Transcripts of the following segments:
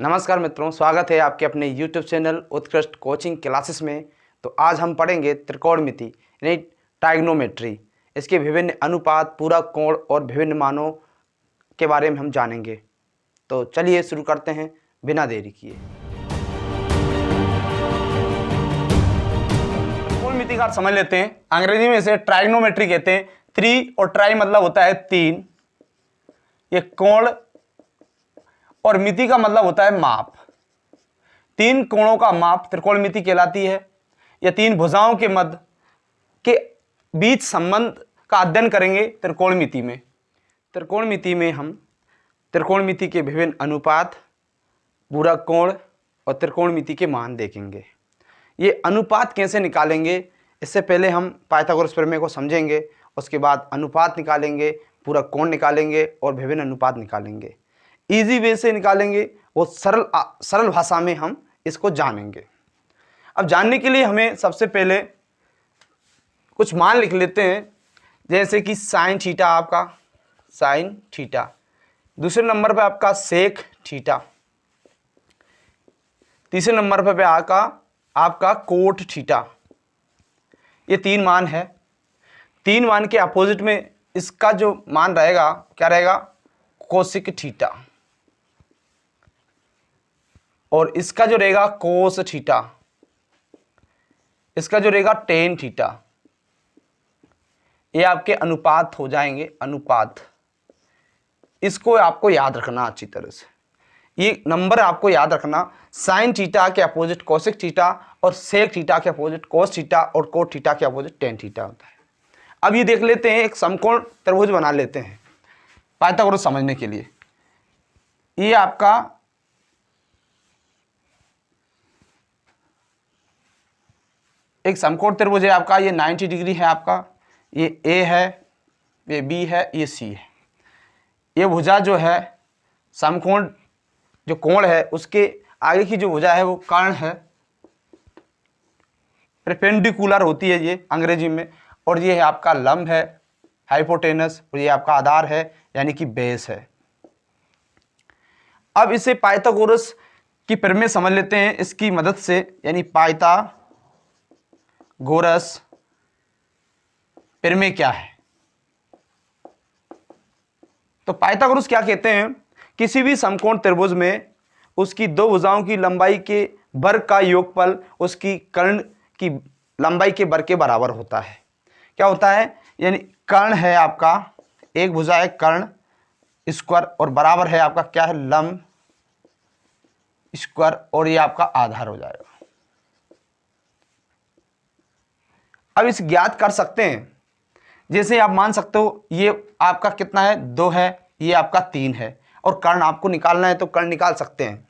नमस्कार मित्रों, स्वागत है आपके अपने YouTube चैनल उत्कृष्ट कोचिंग क्लासेस में। तो आज हम पढ़ेंगे त्रिकोणमिति यानी ट्राइग्नोमेट्री। इसके विभिन्न अनुपात, पूरक कोण और विभिन्न मानों के बारे में हम जानेंगे। तो चलिए शुरू करते हैं बिना देरी किए। त्रिकोणमिति का समझ लेते हैं। अंग्रेजी में इसे ट्राइग्नोमेट्री कहते हैं। त्रि और ट्राई मतलब होता है तीन, ये कोण, और मिति का मतलब होता है माप। तीन कोणों का माप त्रिकोणमिति कहलाती है। या तीन भुजाओं के मध्य के बीच संबंध का अध्ययन करेंगे त्रिकोणमिति में। त्रिकोणमिति में हम त्रिकोणमिति के विभिन्न अनुपात, पूरक कोण और त्रिकोणमिति के मान देखेंगे। ये अनुपात कैसे निकालेंगे, इससे पहले हम पाइथागोरस प्रमेय को समझेंगे। उसके बाद अनुपात निकालेंगे, पूरक कोण निकालेंगे और विभिन्न अनुपात निकालेंगे। इजी वे से निकालेंगे, वो सरल भाषा में हम इसको जानेंगे। अब जानने के लिए हमें सबसे पहले कुछ मान लिख लेते हैं, जैसे कि साइन थीटा, आपका साइन थीटा। दूसरे नंबर पे आपका सेक थीटा। तीसरे नंबर पे आपका कोट थीटा। ये तीन मान है। तीन मान के अपोजिट में इसका जो मान रहेगा, क्या रहेगा? Cosec theta. और इसका जो रहेगा कोस थीटा। इसका जो रहेगा टेन थीटा। ये आपके अनुपात हो जाएंगे, अनुपात। इसको आपको याद रखना अच्छी तरह से। ये नंबर आपको याद रखना, साइन थीटा के अपोजिट कोसिक थीटा और सेक थीटा के अपोजिट कोस थीटा और कोट थीटा के अपोजिट टेन थीटा होता है। अब ये देख लेते हैं, एक समकोण त्रिभुज बना लेते हैं पाइथागोरस समझने के लिए। ये आपका एक समकोण त्रिभुज है आपका। ये 90 डिग्री है आपका। ये ए है, ये बी है, ये सी है। ये भुजा जो है, समकोण जो कोण है उसके आगे की जो भुजा है वो कर्ण है, परपेंडिकुलर होती है ये अंग्रेजी में। और ये है आपका लंब है, हाइपोटेनस। और ये आपका आधार है यानी कि बेस है। अब इसे पाइथागोरस की प्रमेय समझ लेते हैं इसकी मदद से, यानी पाइथागोरस प्रमेय क्या है। तो पाइथागोरस क्या कहते हैं? किसी भी समकोण त्रिभुज में उसकी दो भुजाओं की लंबाई के वर्ग का योगफल उसकी कर्ण की लंबाई के वर्ग के बराबर होता है। क्या होता है? यानी कर्ण है आपका, एक भुजा है कर्ण स्क्वायर, और बराबर है आपका क्या है? लंब स्क्वायर, और ये आपका आधार हो जाएगा। अब इस ज्ञात कर सकते हैं, जैसे आप मान सकते हो ये आपका कितना है? 2 है, ये आपका 3 है, और कर्ण आपको निकालना है तो कर्ण निकाल सकते हैं।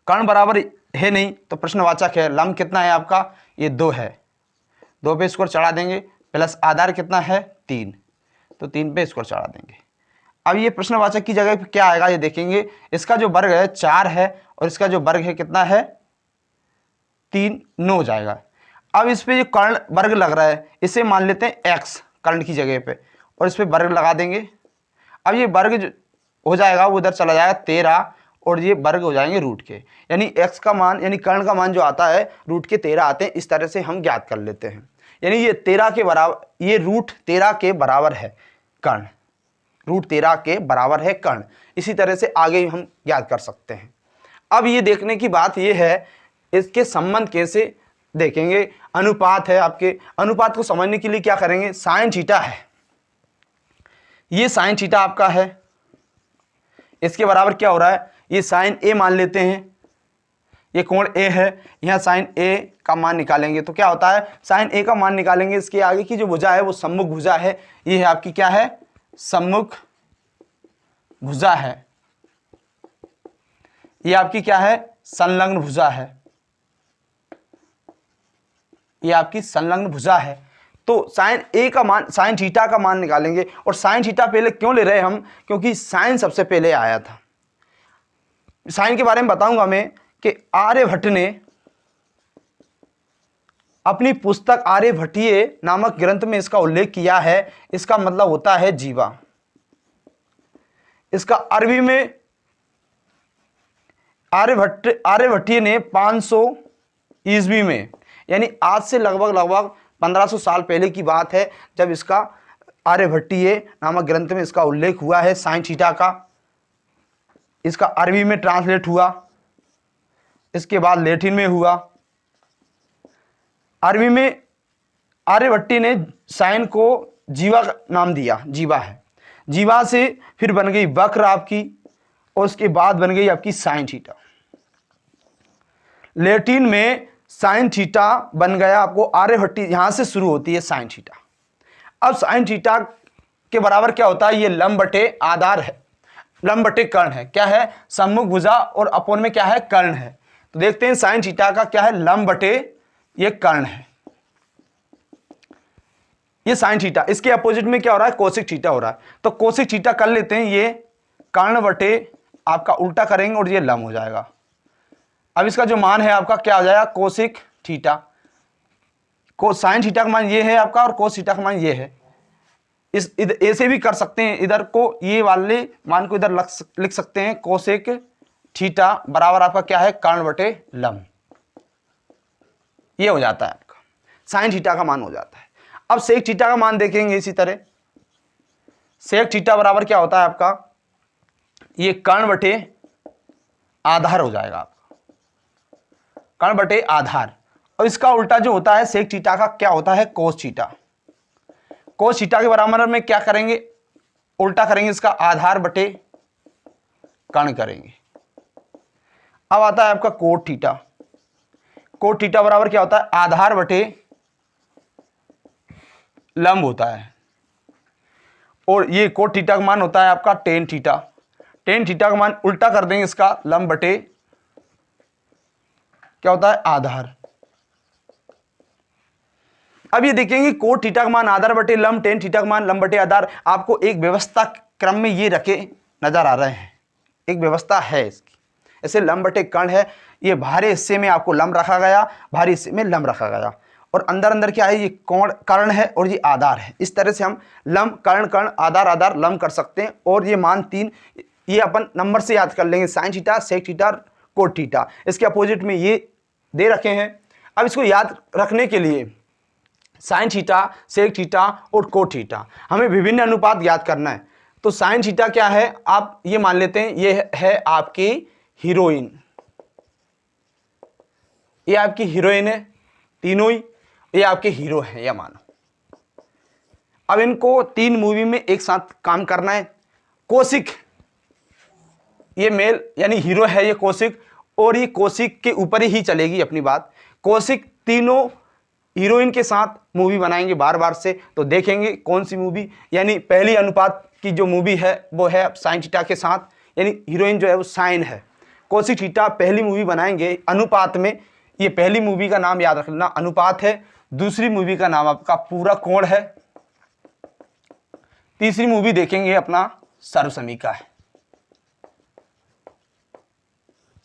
कर्ण बराबर है नहीं तो प्रश्नवाचक है। लंब कितना है आपका? ये 2 है, 2 पे स्क्वायर चढ़ा देंगे, प्लस आधार कितना है? 3, तो 3 पे स्क्वायर चढ़ा देंगे। अब ये प्रश्नवाचक की जगह पे क्या आएगा ये देखेंगे। इसका जो वर्ग है 4 है, और इसका जो वर्ग है कितना है? 3, 9 हो जाएगा। अब इस पे जो कर्ण वर्ग लग रहा है इसे मान लेते हैं x कर्ण की जगह पे, और इस पे वर्ग लगा देंगे। अब ये वर्ग जो हो जाएगा वो उधर चला जाएगा 13, और ये वर्ग हो जाएंगे रूट के, यानी x का मान यानी कर्ण का मान जो आता है रूट के 13 आते हैं। इस तरह से हम ज्ञात कर लेते हैं, यानी ये 13 के बराबर, ये रूट 13 के बराबर है कर्ण, रूट 13 के बराबर है कर्ण। इसी तरह से आगे हम ज्ञात कर सकते हैं। अब ये देखने की बात ये है, इसके संबंध कैसे देखेंगे। अनुपात है आपके, अनुपात को समझने के लिए क्या करेंगे? साइन थीटा है, ये साइन थीटा आपका है, इसके बराबर क्या हो रहा है? ये साइन ए मान लेते हैं, ये कोण ए है, यहाँ साइन ए का मान निकालेंगे तो क्या होता है? साइन ए का मान निकालेंगे, इसके आगे की जो भुजा है वो सम्मुख भुजा है। ये है आपकी क्या है? सम्मुख भुजा है। ये आपकी क्या है? संलग्न भुजा है। ये आपकी संलग्न भुजा है। तो साइन ए का मान, साइन थीटा का मान निकालेंगे। और साइन थीटा पहले क्यों ले रहे हैं हम? क्योंकि साइन सबसे पहले आया था। साइन के बारे में बताऊंगा मैं कि आर्यभट्ट ने अपनी पुस्तक आर्यभट्टीय नामक ग्रंथ में इसका उल्लेख किया है। इसका मतलब होता है जीवा। इसका अरबी में आर्यभट्टीय ने 500 ईस्वी में, यानी आज से लगभग 1500 साल पहले की बात है, जब इसका आर्यभट्टीय नामक ग्रंथ में इसका उल्लेख हुआ है साइन थीटा का। इसका अरबी में ट्रांसलेट हुआ, इसके बाद लैटिन में हुआ। अरबी में आर्यभट्टी ने साइन को जीवा का नाम दिया, जीवा है। जीवा से फिर बन गई वक्र आपकी, और उसके बाद बन गई आपकी साइन थीटा। लैटिन में साइन थीटा बन गया आपको आर्यभट्टी, यहां से शुरू होती है साइन थीटा। अब साइन थीटा के बराबर क्या होता है, ये लंब बटे आधार है, लंब बटे कर्ण है। क्या है, सम्मुख भुजा और अपोन में क्या है, कर्ण है। तो देखते हैं साइन थीटा का क्या है, लंब बटे ये कर्ण है, ये साइन थीटा। इसके अपोजिट में क्या हो रहा है, कोसिक थीटा हो रहा है। तो कोसिक थीटा कर लेते हैं, ये कर्ण बटे आपका उल्टा करेंगे और ये लंब हो जाएगा। अब इसका जो मान है आपका क्या हो जाएगा, कोसिक थीटा। को साइन थीटा का मान ये है आपका और कोस थीटा का मान ये है। इस ऐसे भी कर सकते हैं, इधर को ये वाले मान को इधर लिख सकते हैं, कोसेक थीटा बराबर आपका क्या है, कर्ण बटे लंब। ये हो जाता है आपका साइन थीटा का मान हो जाता है। अब सेक थीटा का मान देखेंगे इसी तरह। सेक थीटा बराबर क्या होता है आपका, ये कर्ण बटे आधार हो जाएगा आपका, कर्ण बटे आधार। और इसका उल्टा जो होता है सेक थीटा का क्या होता है, कोस थीटा। कोस थीटा के बराबर में क्या करेंगे, उल्टा करेंगे, इसका आधार बटे कर्ण करेंगे। अब आता है आपका कोट थीटा। कोट थीटा बराबर क्या होता है, आधार बटे लंब होता है। और ये कोट थीटा का मान होता है आपका टेन थीटा। टेन थीटा का मान उल्टा कर देंगे, इसका लंब बटे क्या होता है, आधार। अब ये देखेंगे कोट थीटा का मान आधार बटे लंब, टेन थीटा का मान लंब बटे आधार। आपको एक व्यवस्था क्रम में ये रखे नजर आ रहे हैं, एक व्यवस्था है इसकी। ऐसे लंब बटे कर्ण है, ये बाहरी हिस्से में आपको लंब रखा गया, बाहरी हिस्से में लंब रखा गया, और अंदर अंदर क्या है, ये कोण कर्ण है और ये आधार है। इस तरह से हम लंब कर्ण कर्ण आधार आधार लंब कर सकते हैं। और ये मान तीन, ये अपन नंबर से याद कर लेंगे, sine theta, sec theta, cot theta. इसके अपोजिट में ये दे रखे हैं। अब इसको याद रखने के लिए साइन थीटा, सेक थीटा और कोट थीटा हमें विभिन्न अनुपात याद करना है। तो साइन थीटा क्या है, आप ये मान लेते हैं, ये है आपकी हीरोइन, ये आपकी हीरोइन है, तीनों ही ये आपके हीरो हैं, ये मानो। अब इनको तीन मूवी में एक साथ काम करना है। कौशिक, ये मेल यानी हीरो है ये कौशिक, और ये कौशिक के ऊपर ही चलेगी अपनी बात। कौशिक तीनों हीरोइन के साथ मूवी बनाएंगे बार बार से। तो देखेंगे कौन सी मूवी, यानी पहली अनुपात की जो मूवी है वो है साइन थीटा के साथ, यानी हीरोइन जो है वो साइन है। कौशिक थीटा पहली मूवी बनाएंगे अनुपात में। ये पहली मूवी का नाम याद रख लेना, अनुपात है। दूसरी मूवी का नाम आपका पूरा कोण है। तीसरी मूवी देखेंगे अपना सर्वसमीका है,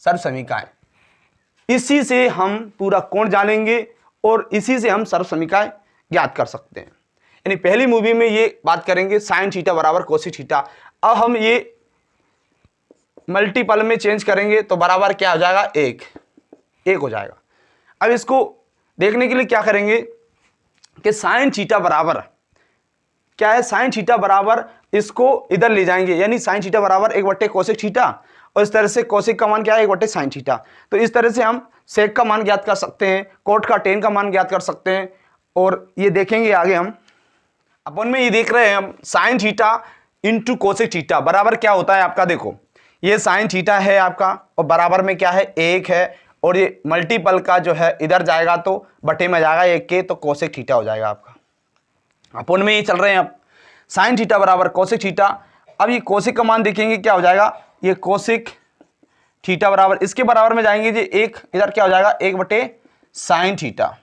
सर्वसमीका है। इसी से हम पूरा कोण जानेंगे और इसी से हम सर्वसमीकाएं ज्ञात कर सकते हैं। यानी पहली मूवी में ये बात करेंगे साइन थीटा बराबर कोसिक थीटा। अब हम ये मल्टीपल में चेंज करेंगे तो बराबर क्या हो जाएगा, एक हो जाएगा। अब इसको देखने के लिए क्या करेंगे कि साइन थीटा बराबर क्या है, साइन थीटा बराबर इसको इधर ले जाएंगे, यानी साइन थीटा बराबर एक बट्टे कोसिक थीटा, और इस तरह से कोसिक का मान क्या है, एक बट्टे साइन थीटा। तो इस तरह से हम सेक का मान ज्ञात कर सकते हैं, कोट का टेन का मान ज्ञात कर सकते हैं। और ये देखेंगे आगे हम अपन में ये देख रहे हैं हम sine theta into cosec theta बराबर क्या होता है आपका। देखो ये साइन थीटा है आपका और बराबर में क्या है, एक है, और ये मल्टीपल का जो है इधर जाएगा तो बटे में जाएगा एक के, तो कोसिक थीटा हो जाएगा आपका। अपन में ये चल रहे हैं अब साइन थीटा बराबर कोसिक थीटा। अब ये कोसिक का मान देखेंगे क्या हो जाएगा, ये कोसिक थीटा बराबर इसके बराबर में जाएंगे जी एक, इधर क्या हो जाएगा, एक बटे साइन थीटा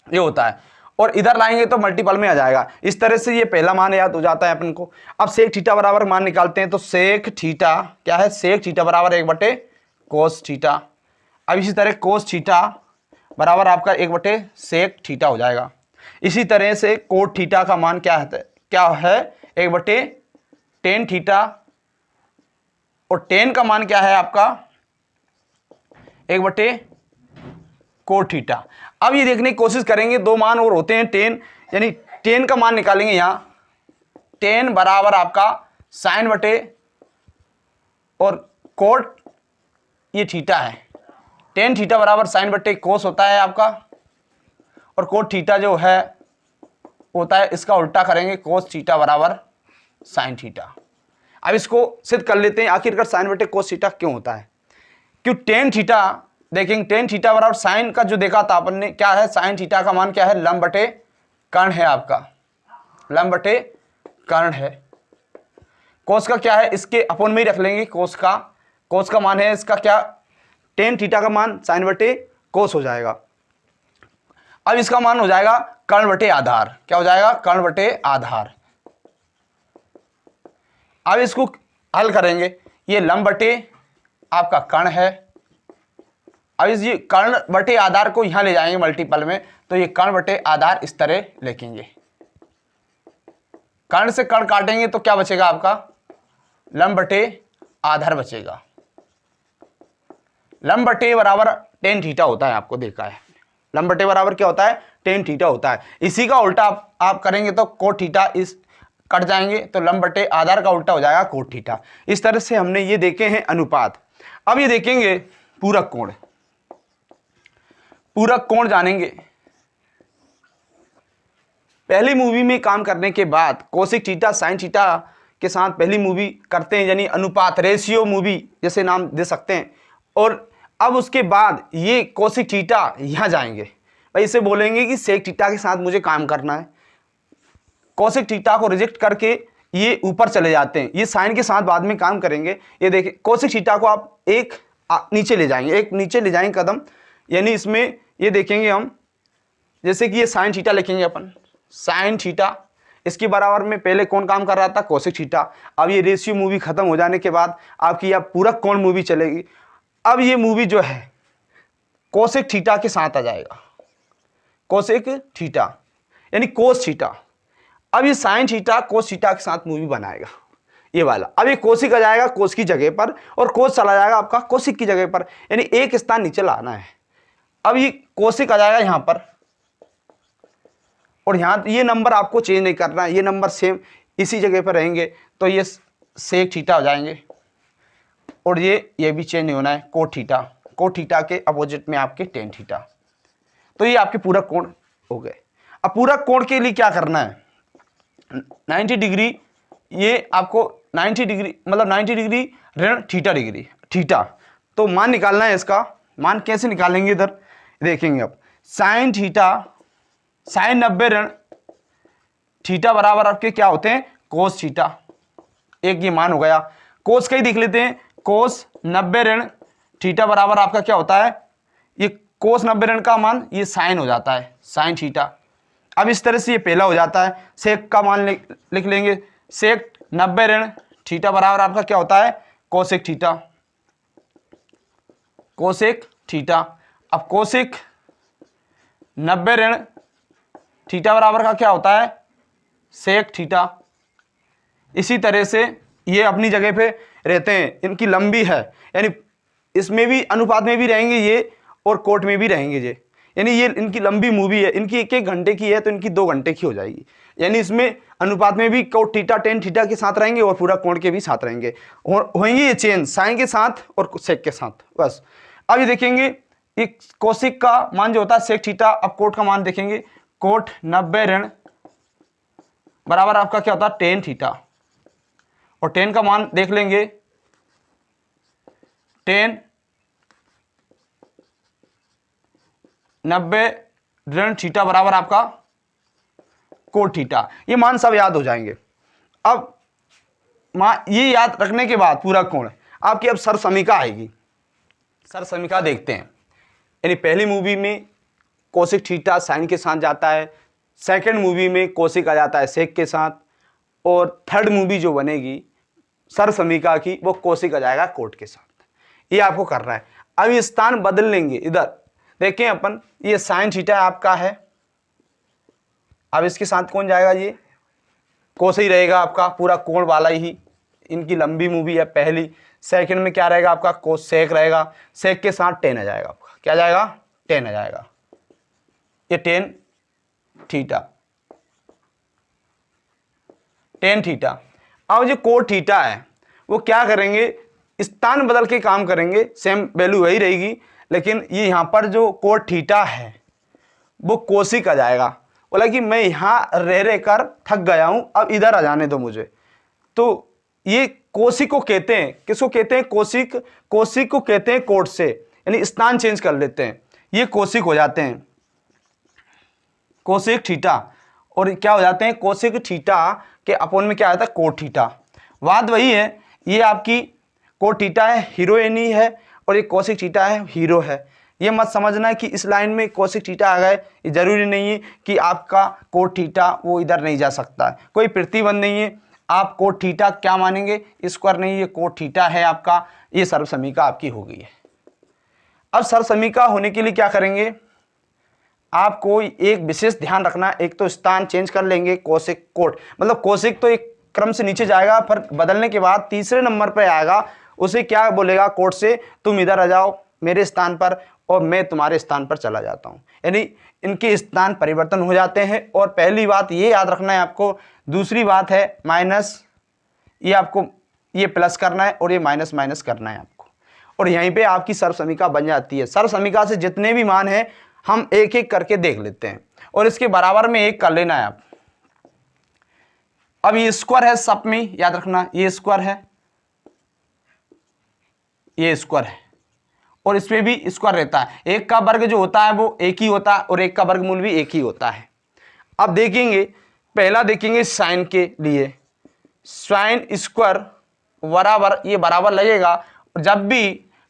ये होता है, और इधर लाएंगे तो मल्टीपल में आ जाएगा। इस तरह से ये पहला मान याद हो जाता है अपन को। अब सेक थीटा बराबर मान निकालते हैं, तो सेक थीटा क्या है, सेक थीटा बराबर एक बटे कोस थीटा। अब इसी तरह कोस थीटा बराबर आपका एक बटे सेक थीटा हो जाएगा। इसी तरह से कोट थीटा का मान क्या है, एक बटे टेन थीटा, और टेन का मान क्या है आपका 1/cot थीटा। अब ये देखने की कोशिश करेंगे, दो मान और होते हैं टेन, यानी टेन का मान निकालेंगे यहाँ, टेन बराबर आपका साइन बटे और कोट ये थीटा है, टेन थीटा बराबर साइन बटे कोस होता है आपका, और कोट थीटा जो है होता है इसका उल्टा करेंगे, कोस थीटा बराबर साइन थीटा। अब इसको सिद्ध कर लेते हैं आखिरकार साइन बटे कोस थीटा क्यों होता है। क्यों टेन थीटा देखेंगे, टेन थीटा बराबर साइन का जो देखा था अपन ने क्या है, साइन थीटा का मान क्या है, लंब बटे कर्ण है आपका, लंब बटे कर्ण है। कोस का क्या है, इसके अपोन में ही रख लेंगे, कोस का मान है इसका क्या, टेन थीटा का मान साइन बटे कोस हो जाएगा। अब इसका मान हो जाएगा कर्ण बटे आधार, क्या हो जाएगा, कर्ण बटे आधार। अब इसको हल करेंगे, ये लंब बटे आपका कर्ण है, अब इस ये कर्ण बटे आधार को यहां ले जाएंगे मल्टीपल में, तो ये कर्ण बटे आधार इस तरह लिखेंगे। कर्ण से कर्ण काटेंगे तो क्या बचेगा आपका, लंब बटे आधार बचेगा। लंब बटे बराबर टेन थीटा होता है, आपको देखा है, लंब बटे बराबर क्या होता है, टेन थीटा होता है। इसी का उल्टा आप करेंगे तो कोट थीटा इस कट जाएंगे, तो लंब बटे आधार का उल्टा हो जाएगा कोट थीटा। इस तरह से हमने ये देखे हैं अनुपात। अब ये देखेंगे पूरक कोण, पूरक कोण जानेंगे। पहली मूवी में काम करने के बाद कोसिक थीटा साइन थीटा के साथ पहली मूवी करते हैं, यानी अनुपात रेशियो मूवी जैसे नाम दे सकते हैं। और अब उसके बाद ये कोसिक थीटा यहाँ जाएंगे, भाई इसे बोलेंगे कि सेक थीटा के साथ मुझे काम करना है। कोसिक थीटा को रिजेक्ट करके ये ऊपर चले जाते हैं, ये साइन के साथ बाद में काम करेंगे। ये देखिए कोसिक थीटा को आप एक नीचे ले जाएंगे, एक नीचे ले जाएंगे कदम, यानी इसमें ये देखेंगे हम, जैसे कि ये साइन थीटा लिखेंगे अपन, साइन थीटा, इसके बराबर में पहले कौन काम कर रहा था, कोसिक थीटा। अब ये रेशियो मूवी खत्म हो जाने के बाद आपकी यह पूरक कोण मूवी चलेगी। अब ये मूवी जो है कोसिक थीटा के साथ आ जाएगा, कोसिक थीटा यानी कोस थीटा। अब ये साइन थीटा कोस थीटा के साथ मूवी बनाएगा ये वाला। अब ये कोसिक आ जाएगा कोस की जगह पर, और कोस चला जाएगा आपका कोसिक की जगह पर, यानी एक स्थान नीचे लाना है। अब ये कोसिक आ जाएगा यहां पर, और यहां ये नंबर आपको चेंज नहीं करना है, ये नंबर सेम इसी जगह पर रहेंगे, तो ये सेक थीटा हो जाएंगे, और ये भी चेंज नहीं होना है, कोट थीटा, कोट थीटा के अपोजिट में आपके टेन थीटा। तो ये आपके पूरक कोण हो गए। अब पूरक कोण के लिए क्या करना है, 90 डिग्री, ये आपको 90 डिग्री मतलब 90 डिग्री ऋण थीटा डिग्री थीटा, तो मान निकालना है। इसका मान कैसे निकालेंगे इधर देखेंगे। अब साइन थीटा, साइन 90 ऋण थीटा बराबर आपके क्या होते हैं, कोस थीटा। एक ये मान हो गया, कोस का ही देख लेते हैं, कोस 90 ऋण थीटा बराबर आपका क्या होता है, ये कोस 90 ऋण का मान ये साइन हो जाता है, साइन थीटा। अब इस तरह से ये पहला हो जाता है, सेक का मान लिख लेंगे, सेक 90 ऋण थीटा बराबर आपका क्या होता है, कोसेक थीटा, कोसेक थीटा। अब कोसेक 90 ऋण थीटा बराबर का क्या होता है, सेक थीटा। इसी तरह से ये अपनी जगह पे रहते हैं, इनकी लंबी है, यानी इसमें भी अनुपात में भी रहेंगे ये, और कोट में भी रहेंगे ये, यानी ये इनकी लंबी मूवी है, इनकी एक घंटे की है तो इनकी 2 घंटे की हो जाएगी, यानी इसमें अनुपात में भी कोट थीटा टेन थीटा के साथ रहेंगे और पूरा कोण के भी साथ रहेंगे, और होंगे ये चेंज साइन के साथ और सेक के साथ बस। अब ये देखेंगे ये कोसिक का मान जो होता है सेक थीटा, अब कोट का मान देखेंगे, कोट 90 ऋण बराबर आपका क्या होता है, टेन थीटा, और टेन का मान देख लेंगे, टेन 90 ऋण थीटा बराबर आपका कोट थीटा। ये मान सब याद हो जाएंगे। अब ये याद रखने के बाद पूरा कोण आपकी अब सर समीका आएगी। सर समीका देखते हैं, यानी पहली मूवी में कोसिक थीटा साइन के साथ जाता है, सेकंड मूवी में कोसिक आ जाता है सेक के साथ, और थर्ड मूवी जो बनेगी सर समीका की वो कोसिक आ जाएगा कोट के साथ। ये आपको करना है। अब ये स्थान बदल लेंगे, इधर देखें अपन, ये साइन थीटा आपका है, अब इसके साथ कौन जाएगा, ये कोस ही रहेगा आपका, पूरा कोण वाला ही, इनकी लंबी मूवी है पहली, सेकंड में क्या रहेगा आपका कोसेक रहेगा, सेक के साथ टेन आ जाएगा आपका, क्या जाएगा टेन आ जाएगा, ये टेन थीटा, टेन थीटा। अब जो कोट थीटा है वो क्या करेंगे, स्थान बदल के काम करेंगे, सेम वैल्यू वही रहेगी, लेकिन ये यहाँ पर जो कोट थीटा है वो कोसिक आ जाएगा। बोला कि मैं यहाँ रह कर थक गया हूँ, अब इधर आ जाने दो मुझे। तो ये कोसिक को कहते हैं, किसको कहते हैं कोसिक, कोसिक को कहते हैं कोट से, यानी स्थान चेंज कर लेते हैं, ये कोसिक हो जाते हैं कोसिक थीटा, और क्या हो जाते हैं कोसिक थीटा के अपोन में क्या आता है कोट थीटा। बात वही है, ये आपकी कोट थीटा है हीरोइनी है, और ये कोसिक थीटा है हीरो है। ये मत समझना कि इस लाइन में कोसिक थीटा आ गए, ये जरूरी नहीं है कि आपका कोट थीटा वो इधर नहीं जा सकता है, कोई प्रतिबंध नहीं है। आप कोट थीटा क्या मानेंगे, स्क्वायर नहीं, ये कोट थीटा है आपका, ये सर्वसमीका आपकी हो गई है। अब सर्वसमीका होने के लिए क्या करेंगे, आपको एक विशेष ध्यान रखना, एक तो स्थान चेंज कर लेंगे कोसिक कोट, मतलब कोसिक तो एक क्रम से नीचे जाएगा, पर बदलने के बाद तीसरे नंबर पर आएगा, उसे क्या बोलेगा कोट से, तुम इधर आ जाओ मेरे स्थान पर और मैं तुम्हारे स्थान पर चला जाता हूँ, यानी इनके स्थान परिवर्तन हो जाते हैं। और पहली बात ये याद रखना है आपको, दूसरी बात है माइनस, ये आपको ये प्लस करना है और ये माइनस माइनस करना है आपको, और यहीं पे आपकी सर्वसमीका बन जाती है। सर्वसमीका से जितने भी मान हैं हम एक एक करके देख लेते हैं, और इसके बराबर में एक कर लेना है आप। अब ये स्क्वायर है, सब में याद रखना, ये स्क्वायर है, ये स्क्वायर है, और इसमें भी स्क्वायर रहता है। एक का वर्ग जो होता है वो एक ही होता है, और एक का वर्गमूल भी एक ही होता है। अब देखेंगे, पहला देखेंगे साइन के लिए, साइन स्क्वायर बराबर, ये बराबर लगेगा, और जब भी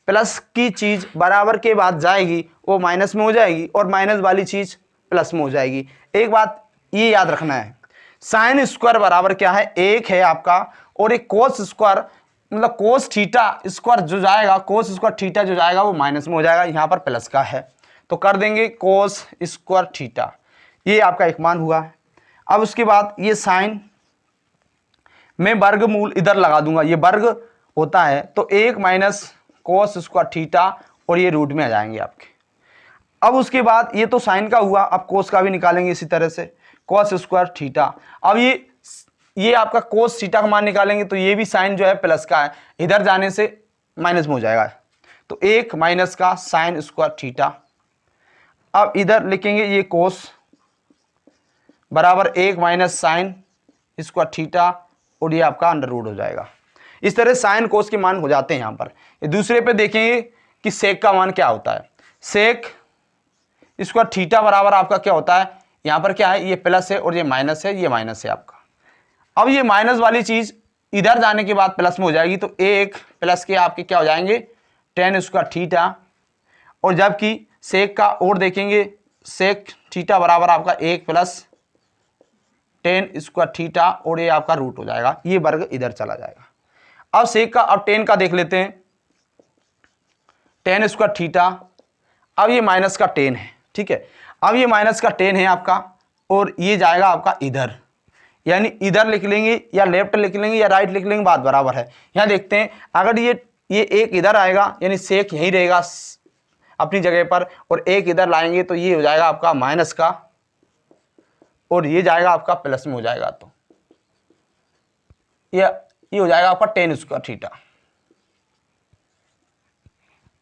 प्लस की चीज बराबर के बाद जाएगी वो माइनस में हो जाएगी, और माइनस वाली चीज प्लस में हो जाएगी। एक बात ये याद रखना है, साइन स्क्वायर बराबर क्या है, एक है आपका, और एक कोस स्क्वायर मतलब कोस थीटा स्क्वायर जो जाएगा, कोस स्क्वायर थीटा जो जाएगा वो माइनस में हो जाएगा, यहाँ पर प्लस का है तो कर देंगे कोस स्क्वायर थीटा, ये आपका एक मान हुआ है। अब उसके बाद ये साइन में वर्गमूल इधर लगा दूंगा, ये वर्ग होता है तो एक माइनस कोस स्क्वायर थीटा, और ये रूट में आ जाएंगे आपके। अब उसके बाद ये तो साइन का हुआ, अब कोस का भी निकालेंगे इसी तरह से, कोस स्क्वायर थीटा। अब ये आपका कोस थीटा का मान निकालेंगे तो ये भी साइन जो है प्लस का है, इधर जाने से माइनस में हो जाएगा, तो एक माइनस का साइन स्क्वायर थीटा। अब इधर लिखेंगे ये कोस बराबर एक माइनस साइन स्क्वायर थीटा, और ये आपका अंडर रूट हो जाएगा। इस तरह साइन कोस के मान हो जाते हैं यहाँ पर। ये दूसरे पे देखेंगे कि सेक का मान क्या होता है, सेक स्क्वायर थीटा बराबर आपका क्या होता है, यहाँ पर क्या है, ये प्लस है और ये माइनस है, ये माइनस है आपका। अब ये माइनस वाली चीज इधर जाने के बाद प्लस में हो जाएगी, तो एक प्लस के आपके क्या हो जाएंगे टेन स्क्वायर थीटा, और जबकि सेक का और देखेंगे, सेक थीटा बराबर आपका एक प्लस टेन स्क्वायर थीटा, और ये आपका रूट हो जाएगा, ये वर्ग इधर चला जाएगा। अब सेक का, अब टेन का देख लेते हैं, टेन स्क्वायर थीटा, अब ये माइनस का टेन है, ठीक है, अब ये माइनस का टेन है आपका, और ये जाएगा आपका इधर, यानी इधर लिख लेंगे या लेफ्ट लिख लेंगे या राइट लिख लेंगे, बात बराबर है। यहाँ देखते हैं, अगर ये एक इधर आएगा यानी सेक यहीं रहेगा अपनी जगह पर, और एक इधर लाएंगे तो ये हो जाएगा आपका माइनस का, और ये जाएगा आपका प्लस में हो जाएगा, तो ये हो जाएगा आपका टेन स्क्वायर थीटा।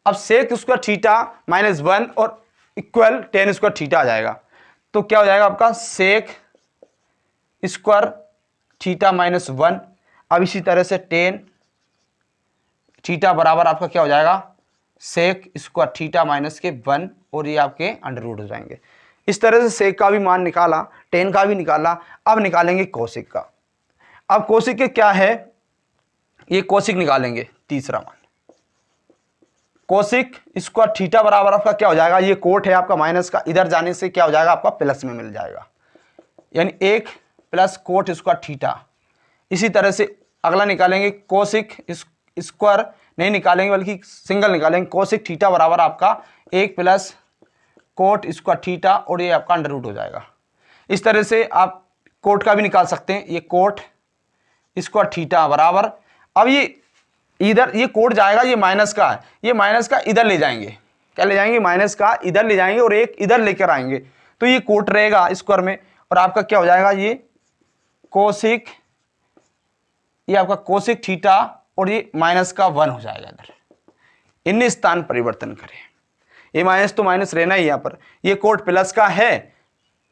अब sec square theta minus one और इक्वल टेन स्क्वायर थीटा आ जाएगा, तो क्या हो जाएगा आपका sec square theta minus one. अब इसी तरह से टेन थीटा बराबर आपका क्या हो जाएगा सेक स्क्वायर थीटा माइनस के वन, और ये आपके अंडर रूट हो जाएंगे। इस तरह से सेक का भी मान निकाला, टेन का भी निकाला। अब निकालेंगे कोसिक का। अब कोसिक के क्या है, ये कोसिक निकालेंगे, तीसरा मान कोसिक स्क्वायर थीटा बराबर आपका क्या हो जाएगा, ये कोट है आपका माइनस का, इधर जाने से क्या हो जाएगा आपका प्लस में मिल जाएगा, यानी एक प्लस कोट स्क्वायर थीटा। इसी तरह से अगला निकालेंगे कोसिक स्क्वायर नहीं निकालेंगे बल्कि सिंगल निकालेंगे, कोसिक थीटा बराबर आपका एक प्लस कोट स्क्वायर थीटा, और ये आपका अंडर रूट हो जाएगा। इस तरह से आप कोट का भी निकाल सकते हैं, ये कोट स्क्वायर थीटा बराबर, अब ये इधर ये कोट जाएगा, ये माइनस का है, ये माइनस का इधर ले जाएंगे, क्या ले जाएंगे, माइनस का इधर ले जाएंगे और एक इधर लेकर आएंगे, तो ये कोट रहेगा स्क्वायर में, और आपका क्या हो जाएगा, ये कोसिक, ये आपका कोसिक थीटा, और ये माइनस का 1 हो जाएगा इधर। इन्हें स्थान परिवर्तन करें, ये माइनस तो माइनस रहना ही यहाँ पर, ये कोट प्लस का है,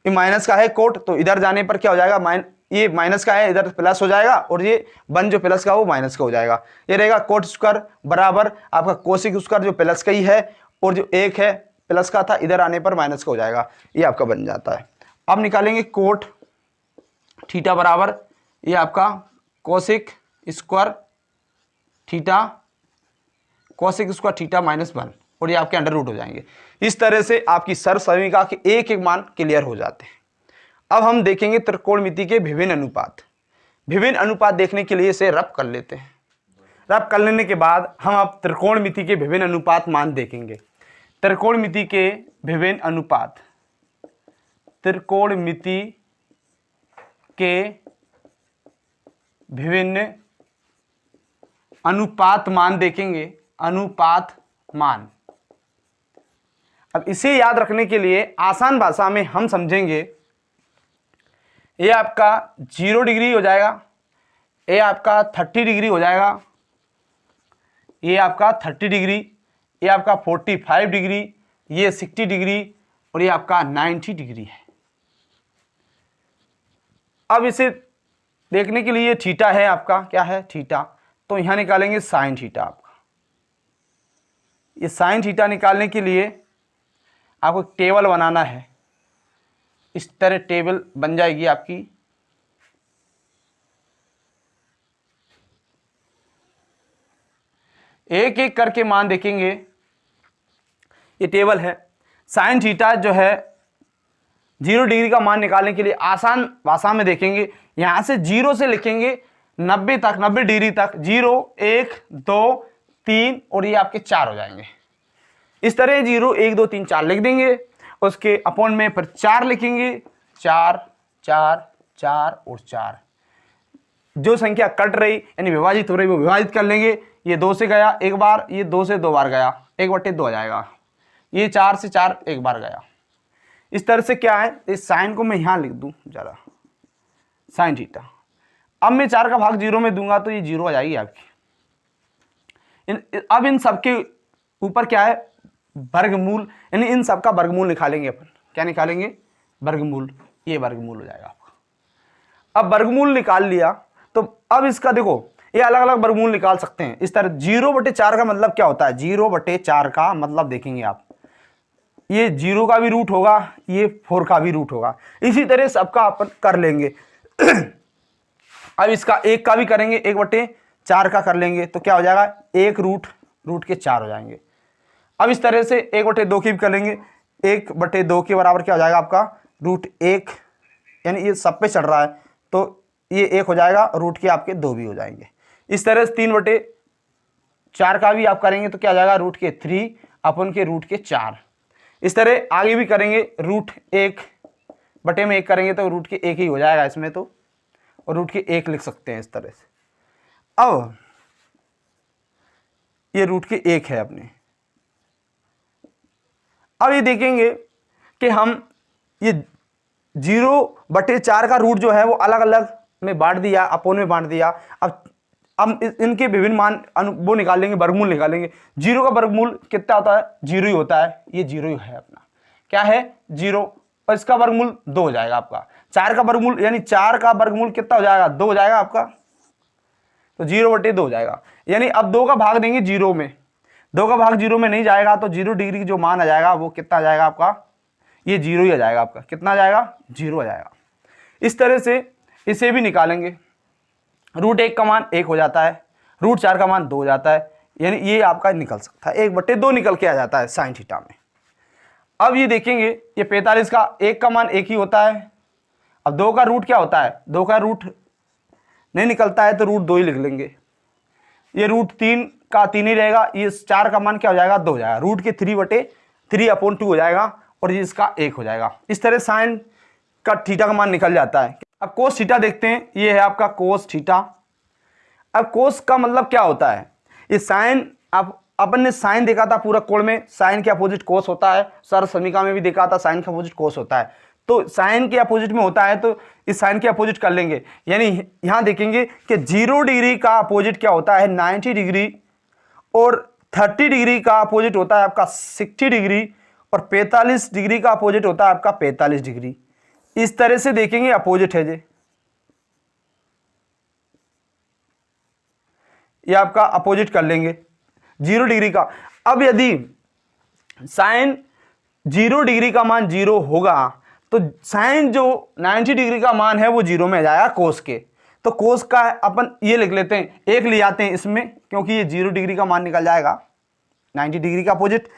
ये माइनस का है कोट, तो इधर जाने पर क्या हो जाएगा, ये माइनस का है इधर प्लस हो जाएगा, और ये 1 जो प्लस का वो माइनस का हो जाएगा। ये रहेगा कोट स्क्वायर बराबर आपका कोसिक स्क्वायर जो प्लस का ही है, और जो एक है प्लस का था इधर आने पर माइनस का हो जाएगा, ये आपका बन जाता है। अब निकालेंगे कोट थीटा बराबर ये आपका cosec square theta, cosec square theta -1, और ये आपके अंडर रूट हो जाएंगे। इस तरह से आपकी सर्व समीकरण के एक एक मान क्लियर हो जाते हैं। अब हम देखेंगे त्रिकोणमिति के विभिन्न अनुपात। विभिन्न अनुपात देखने के लिए इसे रब कर लेते हैं। रब कर लेने के बाद हम अब त्रिकोणमिति के विभिन्न अनुपात मान देखेंगे। त्रिकोणमिति के विभिन्न अनुपात, त्रिकोणमिति के विभिन्न अनुपात मान देखेंगे। अनुपात मान, अब इसे याद रखने के लिए आसान भाषा में हम समझेंगे, ये आपका 0 डिग्री हो जाएगा, ये आपका 30 डिग्री हो जाएगा, ये आपका 30 डिग्री, ये आपका 45 डिग्री, ये 60 डिग्री, और ये आपका 90 डिग्री है। अब इसे देखने के लिए थीटा है आपका, क्या है थीटा, तो यहां निकालेंगे साइन थीटा आपका। ये साइन थीटा निकालने के लिए आपको टेबल बनाना है, इस तरह टेबल बन जाएगी आपकी। एक एक करके मान देखेंगे, ये टेबल है। साइन थीटा जो है 0 डिग्री का मान निकालने के लिए आसान भाषा में देखेंगे, यहां से 0 से लिखेंगे 90 तक, 90 डिग्री तक, 0 1 2 3 और ये आपके 4 हो जाएंगे। इस तरह 0 1 2 3 4 लिख देंगे, उसके अपॉन में फिर 4 लिखेंगे, 4 4 4 और 4। जो संख्या कट रही यानी विभाजित हो रही वो विभाजित कर लेंगे। ये 2 से गया एक बार, ये 2 से 2 बार गया, 1/2 आ जाएगा। ये 4 से 4 एक बार गया। इस तरह से क्या है, इस साइन को मैं यहां लिख दूं जरा, साइन थीटा। अब मैं 4 का भाग 0 में दूंगा तो ये 0 आ जाएगी आपकी। अब इन सबके ऊपर क्या है, वर्गमूल, यानी इन सब का वर्गमूल निकालेंगे अपन। क्या निकालेंगे, वर्गमूल। ये वर्गमूल हो जाएगा आपका। अब वर्गमूल निकाल लिया तो अब इसका देखो, ये अलग अलग वर्गमूल निकाल सकते हैं इस तरह। 0/4 का मतलब क्या होता है, 0/4 का मतलब देखेंगे आप, ये 0 का भी रूट होगा, ये 4 का भी रूट होगा। इसी तरह सबका अपन कर लेंगे। अब इसका 1 का भी करेंगे, 1/4 का कर लेंगे तो क्या हो जाएगा, 1 रूट के 4 हो जाएंगे। अब इस तरह से 1/2 की भी कर लेंगे, 1/2 के बराबर क्या हो जाएगा आपका, √1, यानी ये सब पे चढ़ रहा है तो ये 1 हो जाएगा, रूट के आपके 2 भी हो जाएंगे। इस तरह से 3/4 का भी आप करेंगे तो क्या हो जाएगा, √3 अपन के √4। इस तरह आगे भी करेंगे, √1 में 1 करेंगे तो √1 ही हो जाएगा इसमें तो, और √1 लिख सकते हैं इस तरह से। अब ये √1 है अपने। अब ये देखेंगे कि हम ये 0/4 का रूट जो है वो अलग अलग में बांट दिया, अपोन में बांट दिया। अब इनके विभिन्न मान वो निकालेंगे, वर्गमूल निकालेंगे। 0 का वर्गमूल कितना होता है, 0 ही होता है, ये 0 ही है अपना, क्या है 0, और इसका वर्गमूल 2 हो जाएगा आपका। 4 का वर्गमूल यानी 4 का वर्गमूल कितना हो जाएगा, 2 हो जाएगा आपका, तो 0/2 हो जाएगा। यानी अब 2 का भाग देंगे 0 में, 2 का भाग 0 में नहीं जाएगा तो 0 डिग्री की जो मान आ जाएगा वो कितना आ जाएगा आपका, ये 0 ही आ जाएगा आपका। कितना आ जाएगा, 0 आ जाएगा। इस तरह से इसे भी निकालेंगे। √1 का मान 1 हो जाता है, √4 का मान 2 हो जाता है, यानी ये आपका निकल सकता है, 1/2 निकल के आ जाता है साइन थीटा में। अब ये देखेंगे, ये 45 का 1 का मान 1 ही होता है। अब 2 का रूट क्या होता है, 2 का रूट नहीं निकलता है तो √2 ही लिख लेंगे। ये √3 का 3 ही रहेगा। ये 4 का मान क्या हो जाएगा, 2 हो जाएगा, रूट के 3/3/2 हो जाएगा, और ये इसका 1 हो जाएगा। इस तरह साइन का थीटा का मान निकल जाता है। अब कोस थीटा देखते हैं, ये है आपका कोस थीटा। अब कोस का मतलब क्या होता है, ये साइन अपन ने साइन देखा था पूरा कोण में, साइन के अपोजिट कोस होता है, सर समीका में भी देखा था साइन के अपोजिट कोस होता है। तो साइन के अपोजिट में होता है तो इस साइन के अपोजिट कर लेंगे, यानी यहां देखेंगे कि 0 डिग्री का अपोजिट क्या होता है 90 डिग्री, और 30 डिग्री का अपोजिट होता है आपका 60 डिग्री, और 45 डिग्री का अपोजिट होता है आपका 45 डिग्री। इस तरह से देखेंगे अपोजिट है ये आपका अपोजिट कर लेंगे 0 डिग्री का। अब यदि साइन 0 डिग्री का मान 0 होगा तो साइन जो 90 डिग्री का मान है वो 0 में आ जाएगा कोस के। तो कोस का अपन ये लिख लेते हैं, 1 ले आते हैं इसमें, क्योंकि ये 0 डिग्री का मान निकल जाएगा। 90 डिग्री का अपोजिट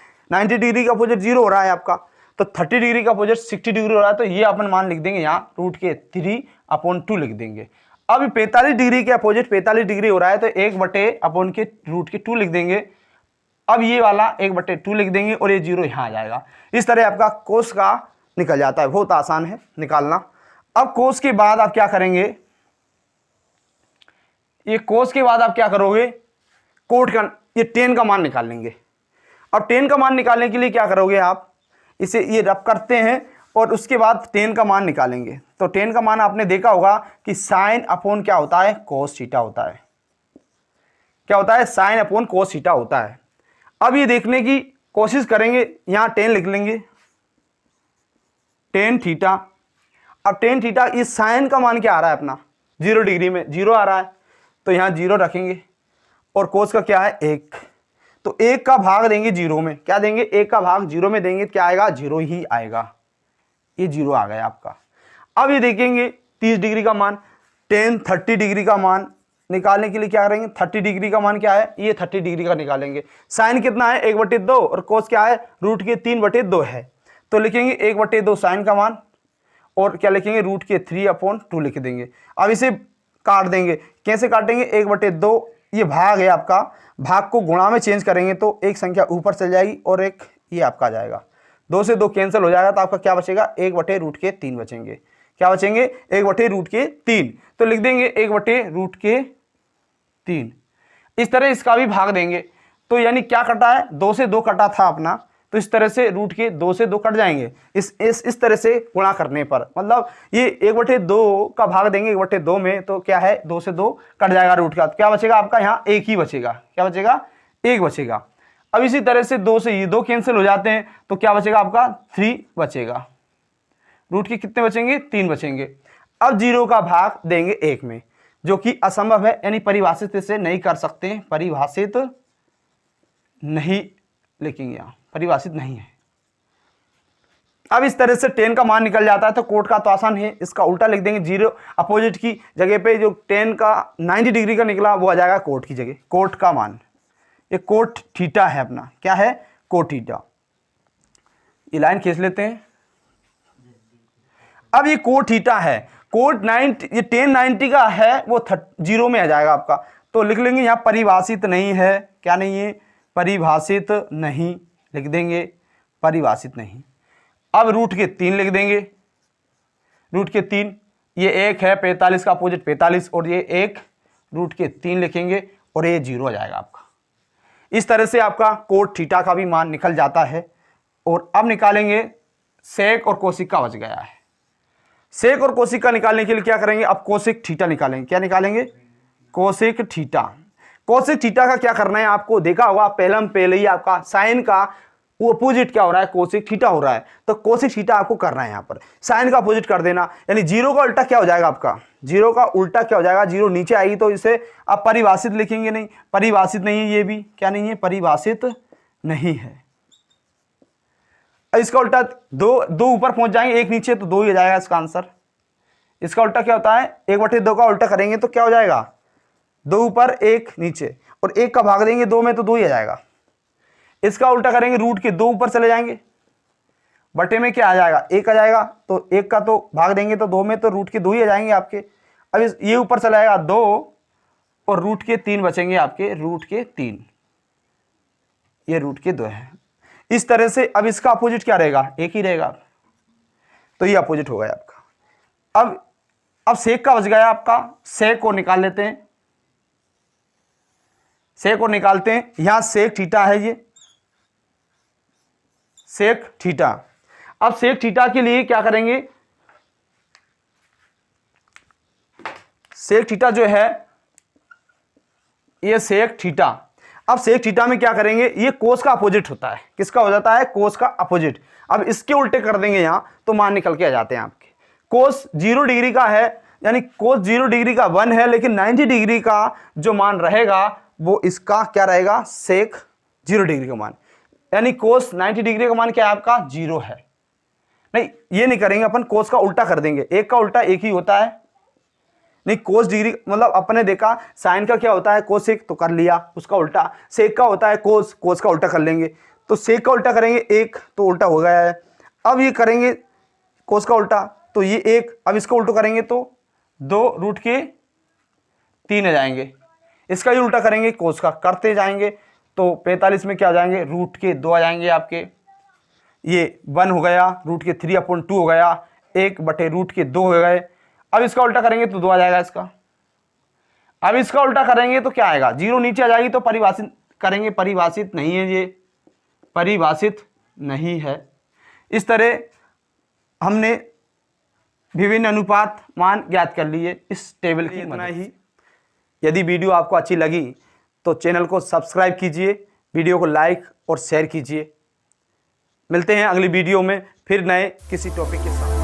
0 हो रहा है आपका, तो 30 डिग्री का अपोजिट 60 डिग्री हो रहा है, तो ये अपन मान लिख देंगे यहाँ √3/2 लिख देंगे। अब 45 डिग्री के अपोजिट 45 डिग्री हो रहा है तो 1/√2 लिख देंगे। अब ये वाला 1/2 लिख देंगे और ये 0 यहाँ आ जाएगा। इस तरह आपका कोस का निकल जाता है, बहुत आसान है निकालना। अब कोस के बाद आप क्या करेंगे, ये कोस के बाद आप क्या करोगे, कोट का ये टेन का मान निकाल लेंगे। अब टेन का मान निकालने के लिए क्या करोगे आप, इसे ये रब करते हैं और उसके बाद टेन का मान निकालेंगे। तो टेन का मान आपने देखा होगा कि साइन अपॉन क्या होता है कोस थीटा होता है। क्या होता है, साइन अपॉन कोस थीटा होता है। अब ये देखने की कोशिश करेंगे, यहाँ 10 लिख लेंगे, टेन थीटा। अब टेन थीटा इस साइन का मान क्या आ रहा है अपना 0 डिग्री में 0 आ रहा है, तो यहाँ 0 रखेंगे, और कोस का क्या है 1, तो 1 का भाग देंगे 0 में, क्या देंगे 1 का भाग 0 में देंगे, क्या आएगा 0 ही आएगा, ये 0 आ गया आपका। अब ये देखेंगे 30 डिग्री का मान, 30 डिग्री का मान निकालने के लिए क्या करेंगे, 30 डिग्री का मान क्या है, ये 30 डिग्री का निकालेंगे। साइन कितना है 1/2 और कोस क्या है √3/2 है, तो लिखेंगे 1/2 साइन का मान, और क्या लिखेंगे √3/2 लिख देंगे। अब इसे काट देंगे, कैसे काटेंगे 1/2, ये भाग है आपका, भाग को गुणा में चेंज करेंगे तो एक संख्या ऊपर चल जाएगी और एक ये आपका आ जाएगा, 2 से 2 कैंसिल हो जाएगा, तो आपका क्या बचेगा 1/√3 बचेंगे। क्या बचेंगे 1/√3, तो लिख देंगे 1/√3। इस तरह इसका भी भाग देंगे, तो यानी क्या कटा है 2 से 2 कटा था अपना, तो इस तरह से √2 से 2 कट जाएंगे इस तरह से गुणा करने पर, मतलब ये 1/2 का भाग देंगे 1/2 में, तो क्या है 2 से 2 कट जाएगा रूट का, तो क्या बचेगा आपका यहाँ 1 ही बचेगा। क्या बचेगा 1 बचेगा। अब इसी तरह से 2 से ये 2 कैंसिल हो जाते हैं, तो क्या बचेगा आपका 3 बचेगा। रूट के कितने बचेंगे 3 बचेंगे। अब 0 का भाग देंगे 1 में, जो कि असंभव है, यानी परिभाषित इसे नहीं कर सकते, परिभाषित नहीं लिखेंगे, यहाँ परिभाषित नहीं है। अब इस तरह से 10 का मान निकल जाता है, तो कोट का तो आसान है, इसका उल्टा लिख देंगे, 0 अपोजिट की जगह पे जो 10 का 90 डिग्री का निकला वो आ जाएगा कोट की जगह, कोट का मान, ये कोट थीटा है अपना, क्या है कोट थीटा। ये लाइन खींच लेते हैं। अब ये कोट थीटा है, कोट 90, ये 1090 का है वो 0 में आ जाएगा आपका, तो लिख लेंगे यहाँ परिभाषित नहीं है, क्या नहीं है परिभाषित नहीं, लिख देंगे परिभाषित नहीं। अब √3 लिख देंगे, √3, ये 1 है 45 का अपोजिट 45, और ये 1 √3 लिखेंगे और ये 0 आ जाएगा आपका। इस तरह से आपका कोट थीटा का भी मान निकल जाता है। और अब निकालेंगे सेक और कोसिक का बच गया है। सेक और कोसिक का निकालने के लिए क्या करेंगे, अब कोसिक थीटा निकालेंगे। क्या निकालेंगे कोसिक थीटा। कोसिक थीटा का क्या करना है आपको देखा होगा पहले ही आपका साइन का वो अपोजिट क्या हो रहा है कोसिक थीटा हो रहा है, तो कोसिक थीटा आपको करना है यहाँ पर साइन का अपोजिट कर देना, यानी 0 का उल्टा क्या हो जाएगा आपका, 0 का उल्टा क्या हो जाएगा, 0 नीचे आएगी तो इसे आप परिभाषित लिखेंगे, नहीं परिभाषित नहीं है, ये भी क्या नहीं है परिभाषित नहीं है। इसका उल्टा 2 ऊपर पहुंच जाएंगे 1 नीचे तो 2 ही हो जाएगा इसका आंसर। इसका उल्टा क्या होता है 1/2 का उल्टा करेंगे तो क्या हो जाएगा 2 ऊपर 1 नीचे, और 1 का भाग देंगे 2 में तो 2 ही आ जाएगा। इसका उल्टा करेंगे रूट के 2 ऊपर चले जाएंगे, बटे में क्या आ जाएगा 1 आ जाएगा, तो 1 का तो भाग देंगे तो 2 में तो रूट के 2 ही आ जाएंगे आपके। अब ये ऊपर चला जाएगा 2 और रूट के 3 बचेंगे आपके, रूट के 3, ये रूट के 2 है। इस तरह से अब इसका अपोजिट क्या रहेगा 1 ही रहेगा, तो ये अपोजिट हो गया आपका। अब सेक का बच गया आपका, सेक को निकाल लेते हैं। सेक और निकालते हैं। यहाँ सेक थीटा है, ये सेक थीटा। अब सेक थीटा के लिए क्या करेंगे, सेक थीटा जो है ये सेक थीटा। अब सेक थीटा में क्या करेंगे, ये कोस का अपोजिट होता है। किसका हो जाता है, कोस का अपोजिट। अब इसके उल्टे कर देंगे यहां तो मान निकल के आ जाते हैं आपके। कोस 0 डिग्री का है, यानी कोस 0 डिग्री का 1 है, लेकिन 90 डिग्री का जो मान रहेगा वो इसका क्या रहेगा, सेक 0 डिग्री का मान। यानी कोस 90 डिग्री का मान क्या है आपका, 0 है। नहीं, ये नहीं करेंगे अपन, कोस का उल्टा कर देंगे। एक का उल्टा एक ही होता है। नहीं, कोस डिग्री मतलब अपने देखा साइन का क्या होता है, कोसेक, तो कर लिया उसका उल्टा। सेक का होता है कोस, कोस का उल्टा कर लेंगे। तो सेक का उल्टा करेंगे एक, तो उल्टा हो गया है। अब ये करेंगे कोस का उल्टा, तो ये एक। अब इसका उल्टा करेंगे तो 2√3 आ जाएंगे। इसका ही उल्टा करेंगे कोस का, करते जाएंगे तो 45 में क्या आ जाएंगे, √2 आ जाएंगे आपके। ये 1 हो गया, √3/2 हो गया, 1/√2 हो गए। अब इसका उल्टा करेंगे तो 2 आ जाएगा इसका। अब इसका उल्टा करेंगे तो क्या आएगा, 0 नीचे आ जाएगी। तो परिभाषित करेंगे, परिभाषित नहीं है, ये परिभाषित नहीं है। इस तरह हमने विभिन्न अनुपात मान ज्ञात कर लिए इस टेबल की मदद से। यदि वीडियो आपको अच्छी लगी तो चैनल को सब्सक्राइब कीजिए, वीडियो को लाइक और शेयर कीजिए। मिलते हैं अगली वीडियो में फिर नए किसी टॉपिक के साथ।